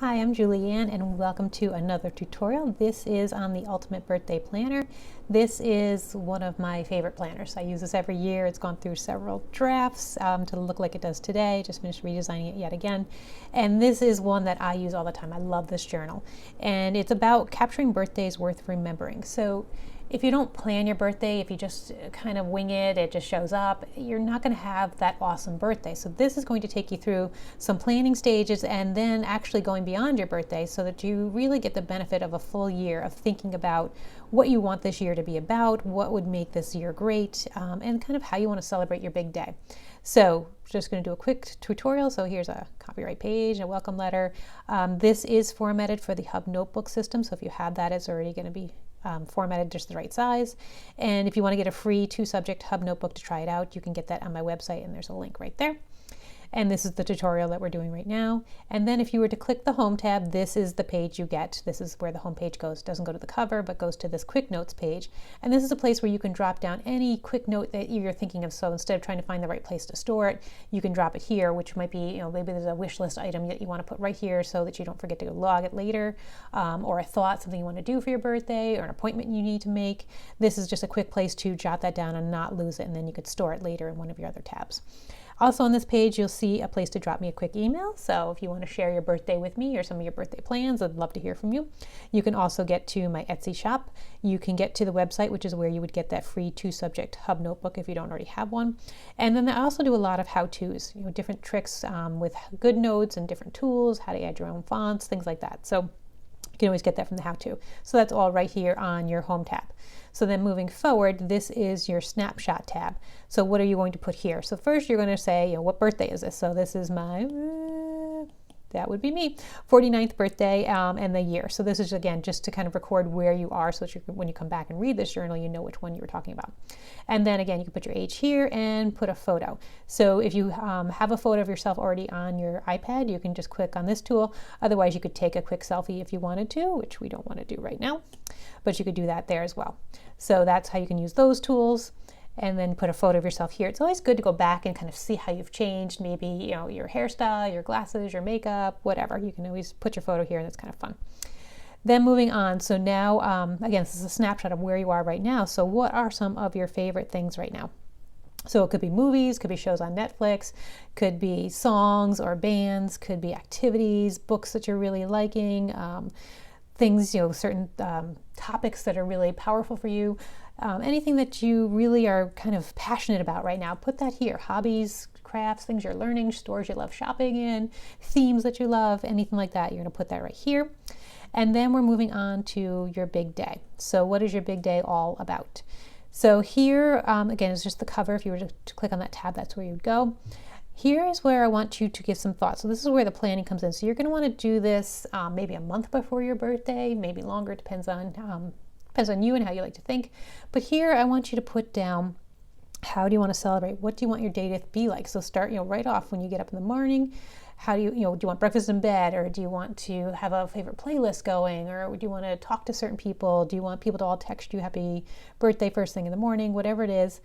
Hi, I'm Julianne and welcome to another tutorial. This is on the Ultimate Birthday Planner. This is one of my favorite planners. I use this every year. It's gone through several drafts to look like it does today. Just finished redesigning it yet again. And this is one that I use all the time. I love this journal. And it's about capturing birthdays worth remembering. So if you don't plan your birthday, if you just kind of wing it, it just shows up, you're not going to have that awesome birthday. So this is going to take you through some planning stages and then actually going beyond your birthday so that you really get the benefit of a full year of thinking about what you want this year to be about, what would make this year great, and kind of how you want to celebrate your big day. So just going to do a quick tutorial. So here's a copyright page, a welcome letter. This is formatted for the Hub Notebook system. So if you have that, it's already going to be formatted just the right size. And if you want to get a free 2-subject Hub Notebook to try it out, you can get that on my website, and there's a link right there. And this is the tutorial that we're doing right now. And then if you were to click the Home tab, this is the page you get. This is where the home page goes. It doesn't go to the cover, but goes to this Quick Notes page. And this is a place where you can drop down any quick note that you're thinking of. So instead of trying to find the right place to store it, you can drop it here, which might be, maybe there's a wish list item that you want to put right here so that you don't forget to log it later, or a thought, something you want to do for your birthday, or an appointment you need to make. This is just a quick place to jot that down and not lose it, and then you could store it later in one of your other tabs. Also on this page, you'll see a place to drop me a quick email. So if you want to share your birthday with me or some of your birthday plans, I'd love to hear from you. You can also get to my Etsy shop. You can get to the website, which is where you would get that free 2-subject Hub Notebook if you don't already have one. And then I also do a lot of how-tos, different tricks with GoodNotes and different tools, how to add your own fonts, things like that. So you can always get that from the how-to. So that's all right here on your home tab. So then moving forward, this is your snapshot tab. So what are you going to put here? So first you're going to say, what birthday is this? So this is my, that would be me, 49th birthday and the year. So this is, again, just to kind of record where you are so that when you come back and read this journal, you know which one you were talking about. And then again, you can put your age here and put a photo. So if you have a photo of yourself already on your iPad, you can just click on this tool. Otherwise, you could take a quick selfie if you wanted to, which we don't want to do right now, but you could do that there as well. So that's how you can use those tools. And then put a photo of yourself here. It's always good to go back and kind of see how you've changed, maybe your hairstyle, your glasses, your makeup, whatever. You can always put your photo here, and it's kind of fun. Then moving on, so now, again, this is a snapshot of where you are right now. So what are some of your favorite things right now? So it could be movies, could be shows on Netflix, could be songs or bands, could be activities, books that you're really liking, things, certain topics that are really powerful for you. Anything that you really are kind of passionate about right now, put that here. Hobbies, crafts, things you're learning, stores you love shopping in, themes that you love, anything like that. You're going to put that right here. And then we're moving on to your big day. So what is your big day all about? So here, again, is just the cover. If you were to click on that tab, that's where you'd go. Here is where I want you to give some thought. So this is where the planning comes in. So you're going to want to do this maybe a month before your birthday, maybe longer. It depends on you and how you like to think. But here I want you to put down, how do you want to celebrate? What do you want your day to be like? So start, right off when you get up in the morning. How do you, do you want breakfast in bed, or do you want to have a favorite playlist going, or do you want to talk to certain people? Do you want people to all text you happy birthday first thing in the morning? Whatever it is,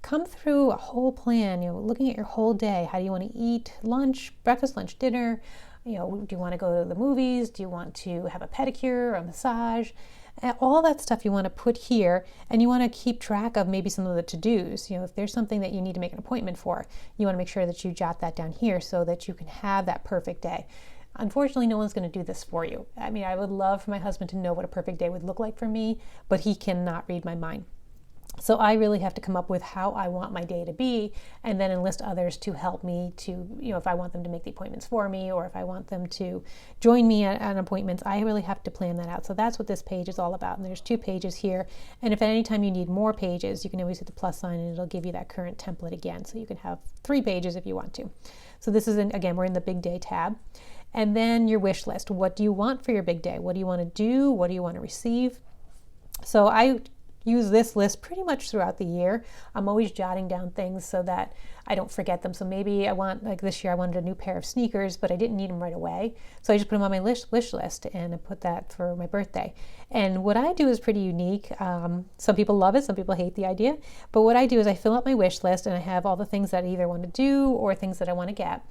come through a whole plan, looking at your whole day. How do you want to eat lunch, breakfast, lunch, dinner? Do you want to go to the movies? Do you want to have a pedicure or a massage? All that stuff you want to put here, and you want to keep track of maybe some of the to-dos. If there's something that you need to make an appointment for, you want to make sure that you jot that down here so that you can have that perfect day. Unfortunately, no one's going to do this for you. I mean, I would love for my husband to know what a perfect day would look like for me, but he cannot read my mind. So I really have to come up with how I want my day to be, and then enlist others to help me to, if I want them to make the appointments for me, or if I want them to join me at appointments, I really have to plan that out. So that's what this page is all about. And there's 2 pages here. And if at any time you need more pages, you can always hit the plus sign and it'll give you that current template again. So you can have 3 pages if you want to. So this is, again, we're in the big day tab. And then your wish list. What do you want for your big day? What do you want to do? What do you want to receive? So I use this list pretty much throughout the year. I'm always jotting down things so that I don't forget them. So maybe I want, like this year, I wanted a new pair of sneakers, but I didn't need them right away. So I just put them on my wish list, and I put that for my birthday. And what I do is pretty unique. Some people love it, some people hate the idea. But what I do is I fill out my wish list, and I have all the things that I either want to do or things that I want to get.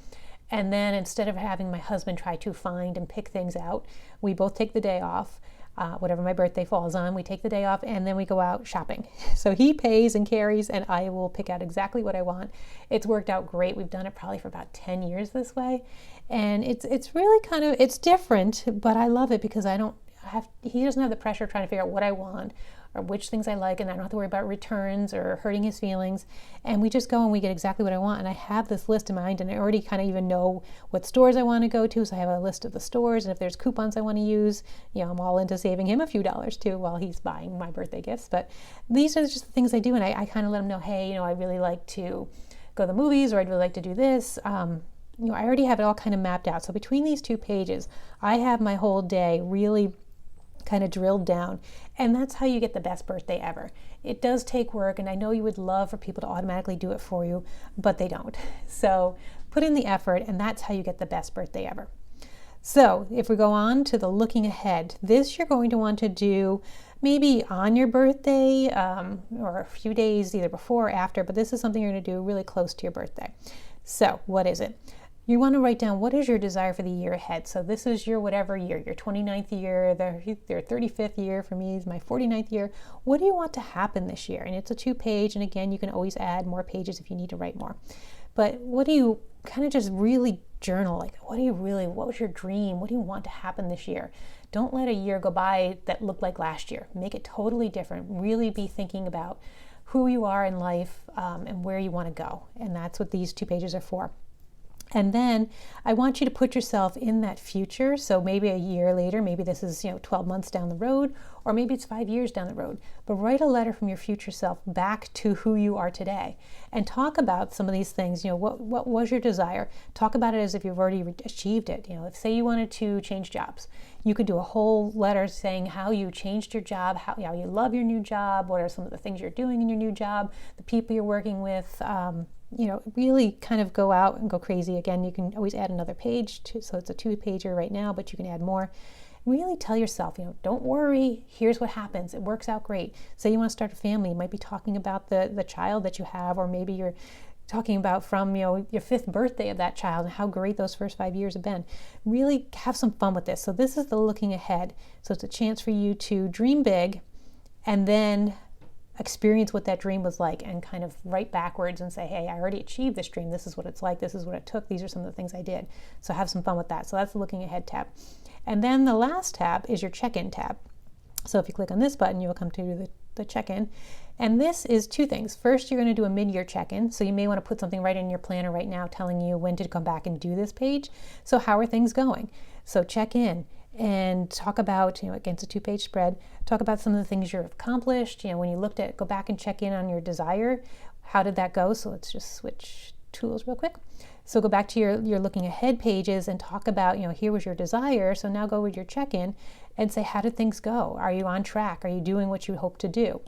And then instead of having my husband try to find and pick things out, we both take the day off. Whatever my birthday falls on, we take the day off and then we go out shopping. So he pays and carries and I will pick out exactly what I want. It's worked out great. We've done it probably for about 10 years this way. And it's really kind of, it's different, but I love it because he doesn't have the pressure of trying to figure out what I want or which things I like, and I don't have to worry about returns or hurting his feelings. And we just go and we get exactly what I want. And I have this list in mind, and I already kind of even know what stores I want to go to. So I have a list of the stores, and if there's coupons I want to use, I'm all into saving him a few dollars too while he's buying my birthday gifts. But these are just the things I do, and I kind of let him know, hey, I really like to go to the movies, or I'd really like to do this. I already have it all kind of mapped out. So between these 2 pages, I have my whole day really kind of drilled down, and that's how you get the best birthday ever. It does take work, and I know you would love for people to automatically do it for you, but they don't. So put in the effort, and that's how you get the best birthday ever. So if we go on to the looking ahead, this you're going to want to do maybe on your birthday or a few days either before or after, but this is something you're going to do really close to your birthday. So what is it? You want to write down what is your desire for the year ahead. So this is your whatever year, your 29th year, their 35th year. For me, is my 49th year. What do you want to happen this year? And it's a 2-page, and again, you can always add more pages if you need to write more. But what do you kind of just really journal? Like, what was your dream? What do you want to happen this year? Don't let a year go by that looked like last year. Make it totally different. Really be thinking about who you are in life and where you want to go. And that's what these 2 pages are for. And then I want you to put yourself in that future. So maybe a year later, maybe this is 12 months down the road, or maybe it's 5 years down the road. But write a letter from your future self back to who you are today, and talk about some of these things. What was your desire? Talk about it as if you've already achieved it. If say you wanted to change jobs, you could do a whole letter saying how you changed your job, how you love your new job, what are some of the things you're doing in your new job, the people you're working with. Really kind of go out and go crazy. Again, you can always add another page so it's a 2-pager right now, but you can add more. Really tell yourself, don't worry, here's what happens. It works out great. Say you want to start a family, you might be talking about the child that you have, or maybe you're talking about from your 5th birthday of that child and how great those first 5 years have been. Really have some fun with this. So this is the looking ahead. So it's a chance for you to dream big and then experience what that dream was like, and kind of write backwards and say, hey, I already achieved this dream. This is what it's like. This is what it took. These are some of the things I did. So have some fun with that. So that's the looking ahead tab. And then the last tab is your check-in tab. So if you click on this button, you will come to the check-in. And this is 2 things. First, you're going to do a mid-year check-in. So you may want to put something right in your planner right now telling you when to come back and do this page. So how are things going? So check in and talk about, against a 2-page spread, talk about some of the things you've accomplished. When you go back and check in on your desire, how did that go? So let's just switch tools real quick. So go back to your looking ahead pages and talk about, here was your desire. So now go with your check-in and say, how did things go? Are you on track? Are you doing what you hope to do?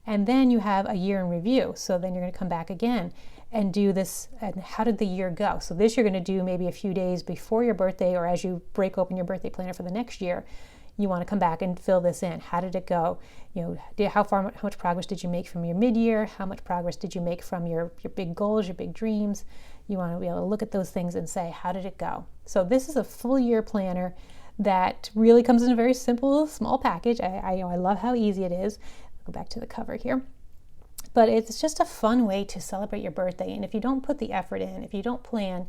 And then you have a year in review. So then you're going to come back again and do this. And how did the year go? So this you're going to do maybe a few days before your birthday, or as you break open your birthday planner for the next year. You want to come back and fill this in. How did it go? How much progress did you make from your mid-year? How much progress did you make from your big goals, your big dreams? You want to be able to look at those things and say, how did it go? So this is a full year planner that really comes in a very simple, small package. I love how easy it is. I'll go back to the cover here. But it's just a fun way to celebrate your birthday. And if you don't put the effort in, if you don't plan,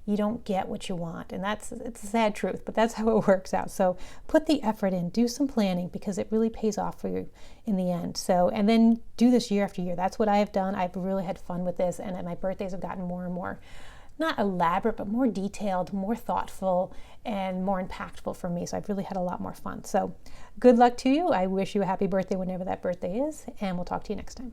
you don't get what you want. And it's a sad truth, but that's how it works out. So put the effort in, do some planning, because it really pays off for you in the end. So, and then do this year after year. That's what I have done. I've really had fun with this, and my birthdays have gotten more and more, not elaborate, but more detailed, more thoughtful, and more impactful for me. So I've really had a lot more fun. So good luck to you. I wish you a happy birthday whenever that birthday is, and we'll talk to you next time.